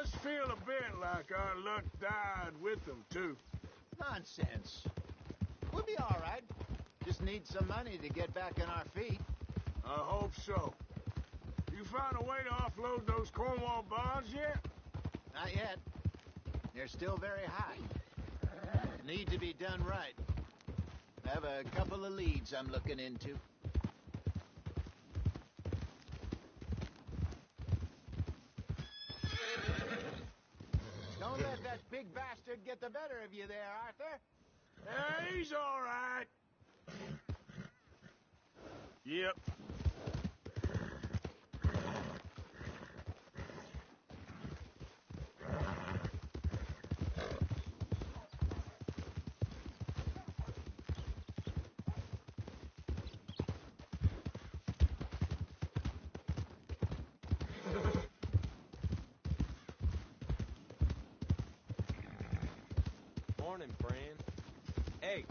does feel a bit like our luck died with them, too. Nonsense. We'll be all right. Just need some money to get back on our feet. I hope so. You found a way to offload those Cornwall bonds yet? Not yet. They're still very high. Need to be done right. I have a couple of leads I'm looking into. Don't let that big bastard get the better of you there, Arthur. Yeah, he's all right. Yep. Morning, friend. Hey.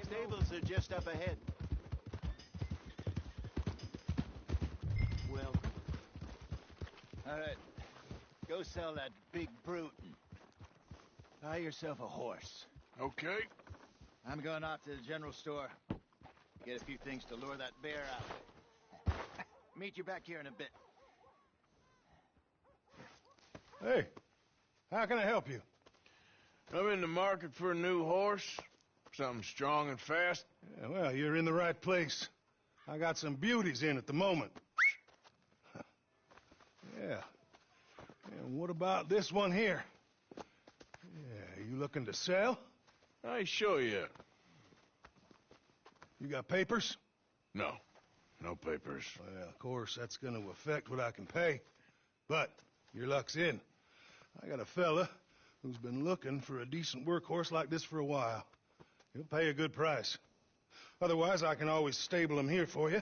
Stables are just up ahead. Welcome. All right. Go sell that big brute and buy yourself a horse. Okay. I'm going out to the general store. Get a few things to lure that bear out. Meet you back here in a bit. Hey, how can I help you? I'm in the market for a new horse. Something strong and fast. Yeah, well, you're in the right place. I got some beauties in at the moment. Yeah. And what about this one here? Yeah, you looking to sell? I show you. You got papers? No. No papers. Well, of course, that's gonna affect what I can pay. But your luck's in. I got a fella who's been looking for a decent workhorse like this for a while. He'll pay a good price. Otherwise, I can always stable him here for you.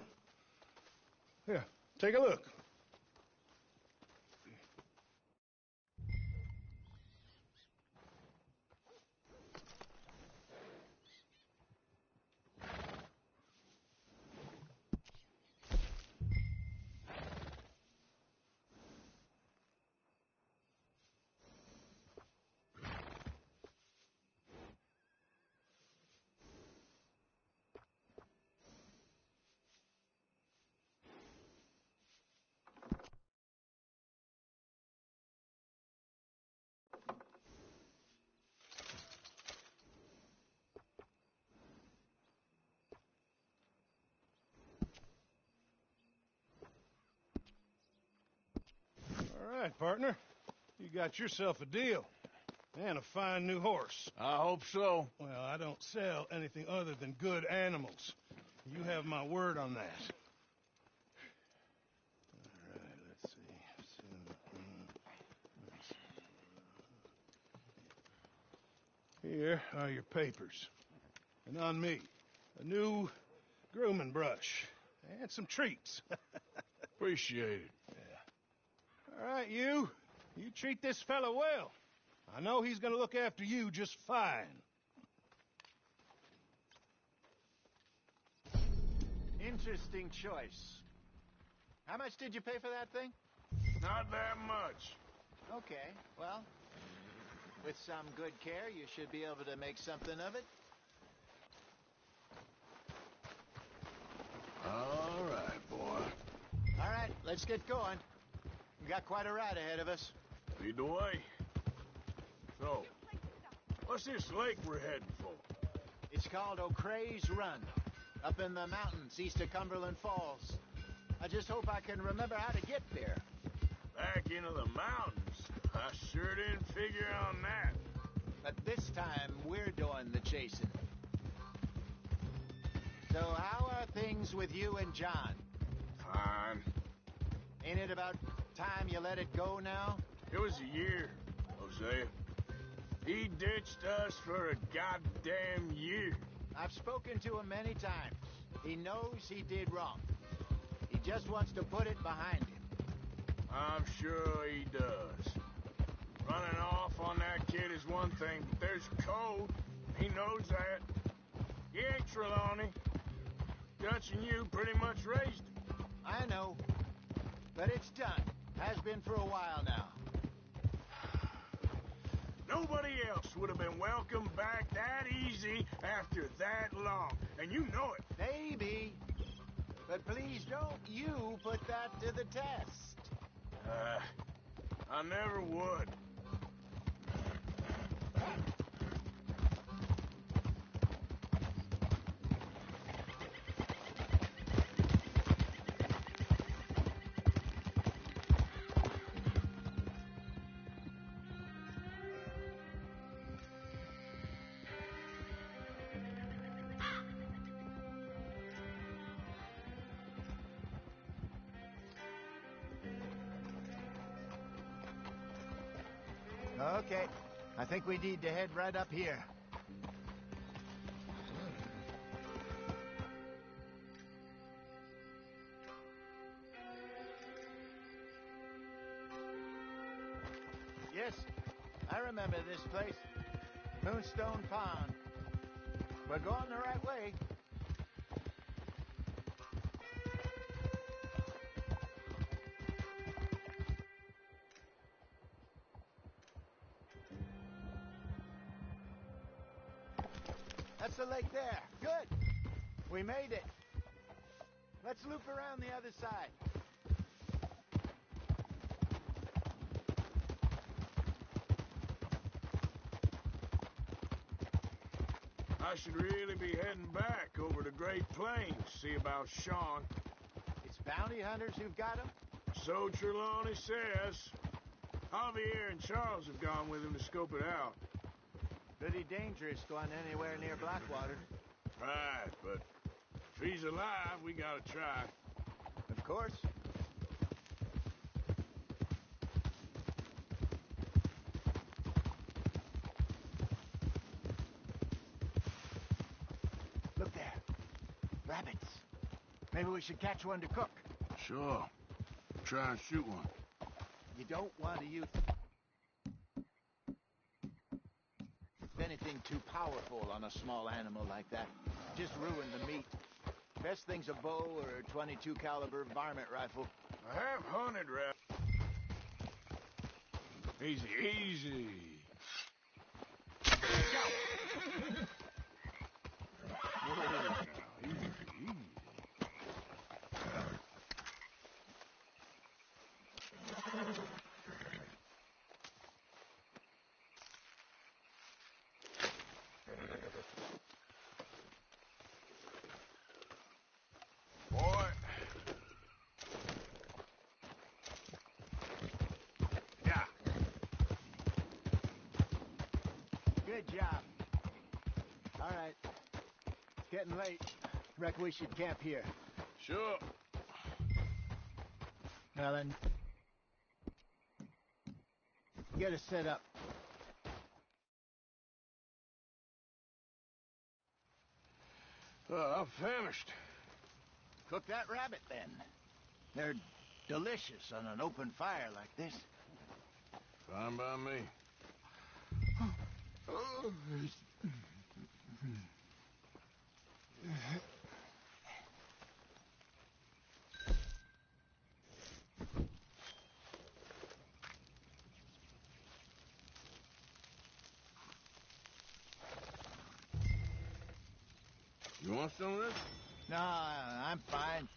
Here, take a look. All right, partner. You got yourself a deal. And a fine new horse. I hope so. Well, I don't sell anything other than good animals. You have my word on that. All right, let's see. Here are your papers. And on me, a new grooming brush. And some treats. Appreciate it. All right, you. You treat this fella well. I know he's gonna look after you just fine. Interesting choice. How much did you pay for that thing? Not that much. Okay, well, with some good care, you should be able to make something of it. All right, boy. All right, let's get going. We got quite a ride ahead of us. Lead the way. So, what's this lake we're heading for? It's called O'Creagh's Run, up in the mountains east of Cumberland Falls. I just hope I can remember how to get there. Back into the mountains? I sure didn't figure on that. But this time, we're doing the chasing. So how are things with you and John? Fine. Ain't it about time you let it go now? It was a year, Hosea. He ditched us for a goddamn year. I've spoken to him many times. He knows he did wrong. He just wants to put it behind him. I'm sure he does. Running off on that kid is one thing, but there's code. He knows that. He ain't Trelawney. Dutch and you pretty much raised him. I know. But it's done. Has been for a while now. Nobody else would have been welcomed back that easy after that long. And you know it. Maybe. But please don't you put that to the test. I never would. Okay. I think we need to head right up here. Yes, I remember this place. Moonstone Pond. We're going the right way. That's the lake there. Good. We made it. Let's loop around the other side. I should really be heading back over the Great Plains, see about Sean. It's bounty hunters who've got him? So Trelawney says. Javier and Charles have gone with him to scope it out. Pretty dangerous going anywhere near Blackwater. Right, but if he's alive, we gotta try. Of course. Look there. Rabbits. Maybe we should catch one to cook. Sure. Try and shoot one. You don't want to use anything too powerful on a small animal like that. Just ruin the meat. Best thing's a bow or a 22 caliber varmint rifle. I have hunted rabbits. Easy, easy. Whoa, easy, easy. Boy. Yeah. Good job. All right. It's getting late. Reckon we should camp here. Sure. Well, then, get us set up. I'm famished. Cook that rabbit, then. They're delicious on an open fire like this. Fine by me. You want some of this? No, I'm fine.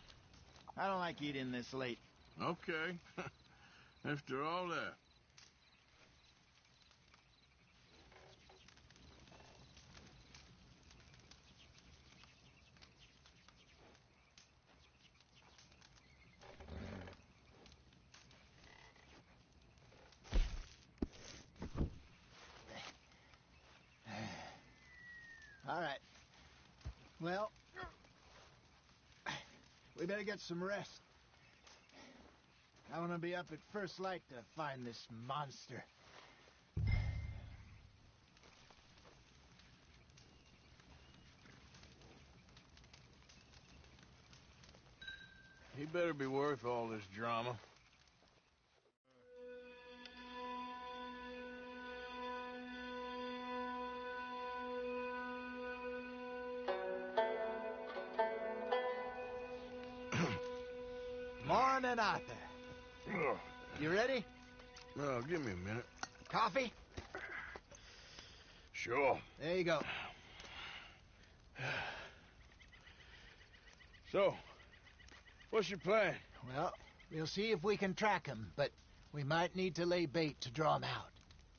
I don't like eating this late. Okay. After all that. All right. Well, we better get some rest. I want to be up at first light to find this monster. He better be worth all this drama. Morning, Arthur. You ready? Well, give me a minute. Coffee? Sure. There you go. So, what's your plan? Well, we'll see if we can track him, but we might need to lay bait to draw him out.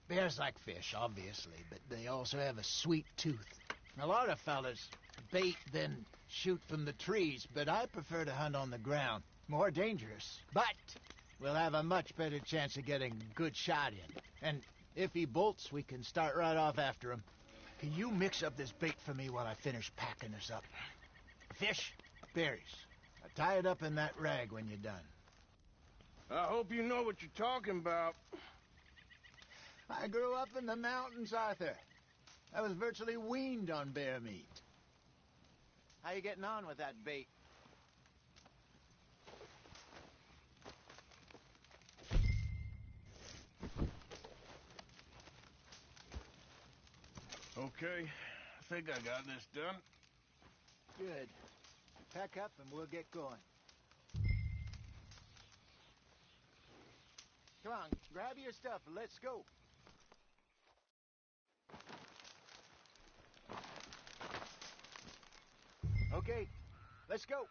Bears like fish, obviously, but they also have a sweet tooth. A lot of fellas bait, then shoot from the trees, but I prefer to hunt on the ground. More dangerous. But we'll have a much better chance of getting a good shot in. And if he bolts, we can start right off after him. Can you mix up this bait for me while I finish packing this up? Fish, berries. Tie it up in that rag when you're done. I hope you know what you're talking about. I grew up in the mountains, Arthur. I was virtually weaned on bear meat. How you getting on with that bait? Okay, I think I got this done. Good. Pack up and we'll get going. Come on, grab your stuff and let's go. Okay, let's go.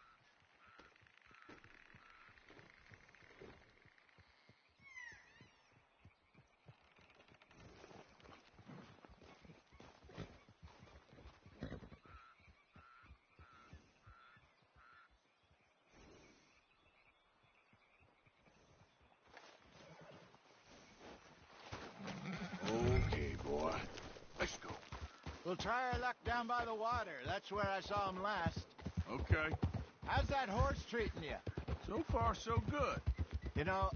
Okay, boy. Let's go. We'll try our luck down by the water. That's where I saw him last. Okay. How's that horse treating you? So far, so good. You know,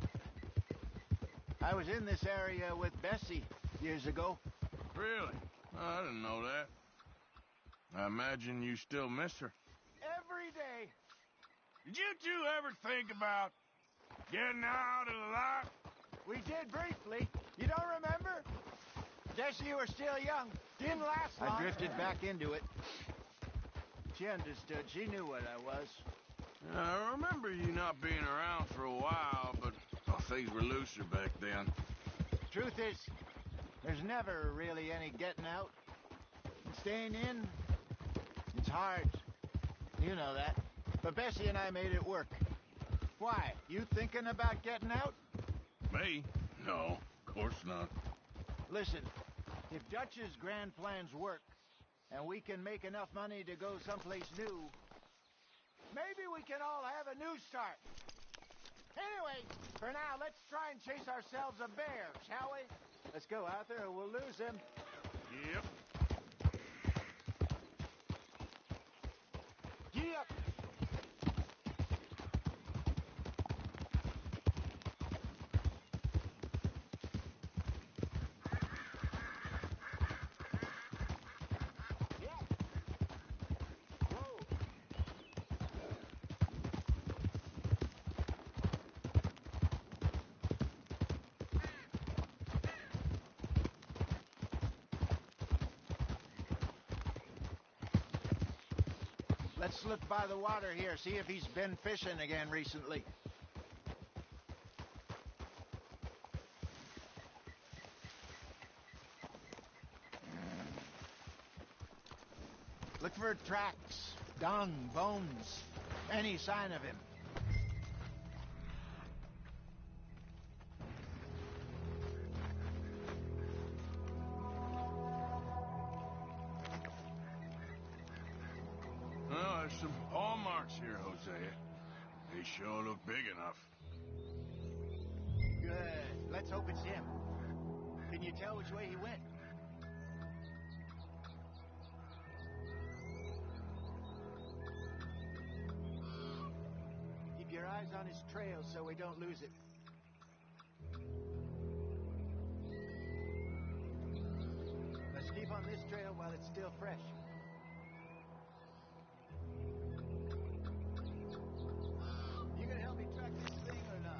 I was in this area with Bessie years ago. Really? I didn't know that. I imagine you still miss her. Every day. Did you two ever think about getting out of the lot? We did briefly. You don't remember? Guess you were still young. Didn't last long. I drifted back into it. She understood. She knew what I was. I remember you not being around for a while, but things were looser back then. Truth is, there's never really any getting out. Staying in, it's hard. You know that. But Bessie and I made it work. Why? You thinking about getting out? Me? No, of course not. Listen, if Dutch's grand plans work, and we can make enough money to go someplace new, maybe we can all have a new start. Anyway, for now, let's try and chase ourselves a bear, shall we? Let's go, Arthur, or we'll lose him. Yep. Giddy up! Let's look by the water here, see if he's been fishing again recently. Look for tracks, dung, bones, any sign of him. Well, there's some paw marks here, Hosea. They sure look big enough. Good. Let's hope it's him. Can you tell which way he went? Keep your eyes on his trail so we don't lose it. Let's keep on this trail while it's still fresh. You gonna help me track this thing or not?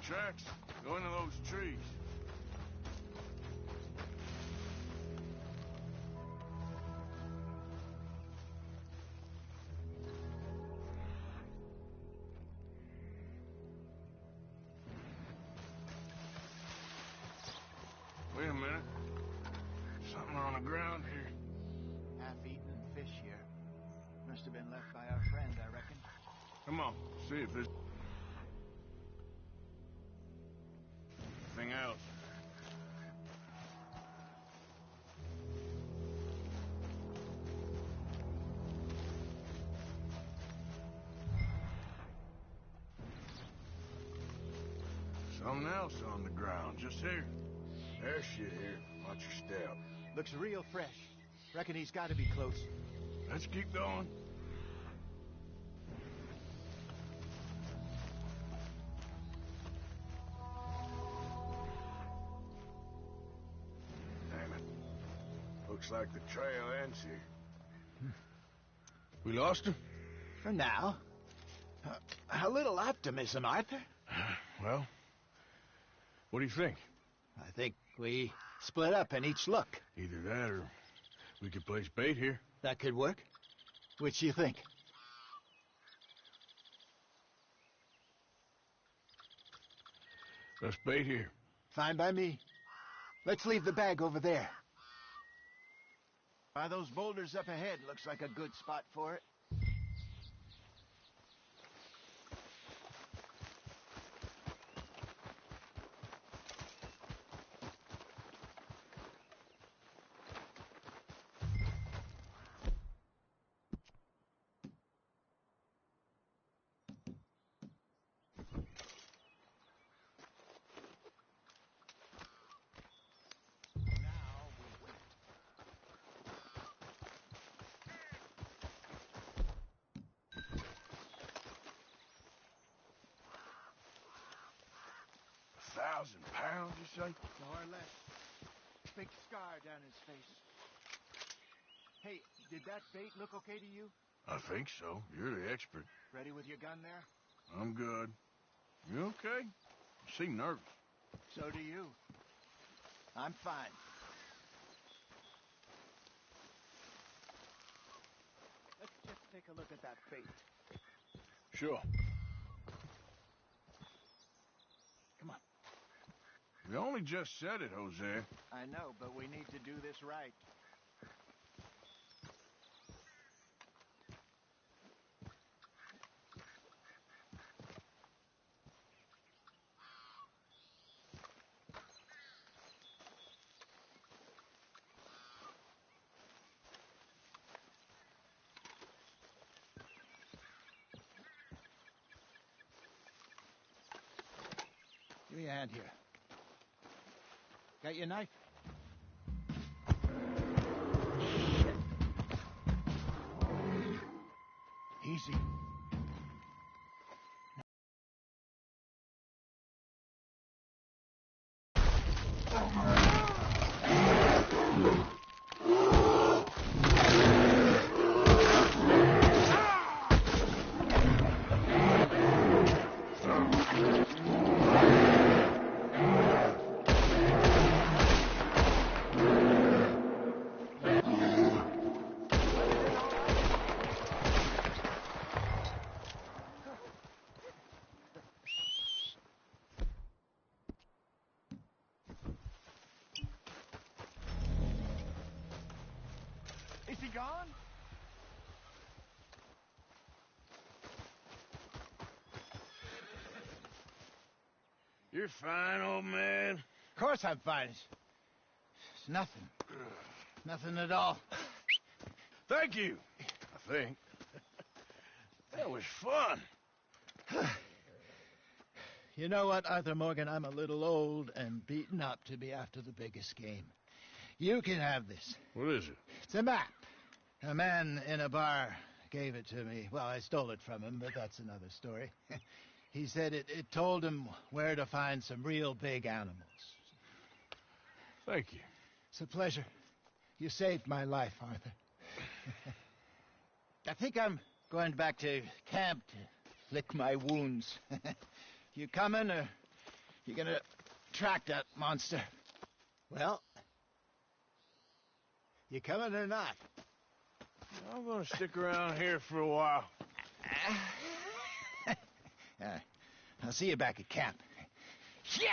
Tracks go into those trees. Wait a minute. Something on the ground here. Half-eaten fish here. Must have been left by our friend, I reckon. Come on, see if there's anything else. Something else on the ground, just here. There's shit here. Watch your step. Looks real fresh. Reckon he's got to be close. Let's keep going. Damn it. Looks like the trail ends here. We lost him? For now. A little optimism, Arthur. Well, what do you think? I think we split up and each look. Either that or we could place bait here. That could work. Which you think? Let's bait here. Fine by me. Let's leave the bag over there. By those boulders up ahead, looks like a good spot for it. £1,000, you say? More or less. Big scar down his face. Hey, did that bait look okay to you? I think so. You're the expert. Ready with your gun there? I'm good. You okay? You seem nervous. So do you. I'm fine. Let's just take a look at that bait. Sure. Come on. We only just said it, Jose. I know, but we need to do this right. Give me a hand here. Got your knife? Easy. Is he gone? You're fine, old man. Of course I'm fine. It's nothing. Nothing at all. Thank you, I think. That was fun. You know what, Arthur Morgan? I'm a little old and beaten up to be after the biggest game. You can have this. What is it? It's a map. A man in a bar gave it to me. Well, I stole it from him, but that's another story. He said it told him where to find some real big animals. Thank you. It's a pleasure. You saved my life, Arthur. I think I'm going back to camp to lick my wounds. You coming, or you gonna track that monster? Well, you coming or not? I'm gonna stick around here for a while. I'll see you back at camp. Yeah!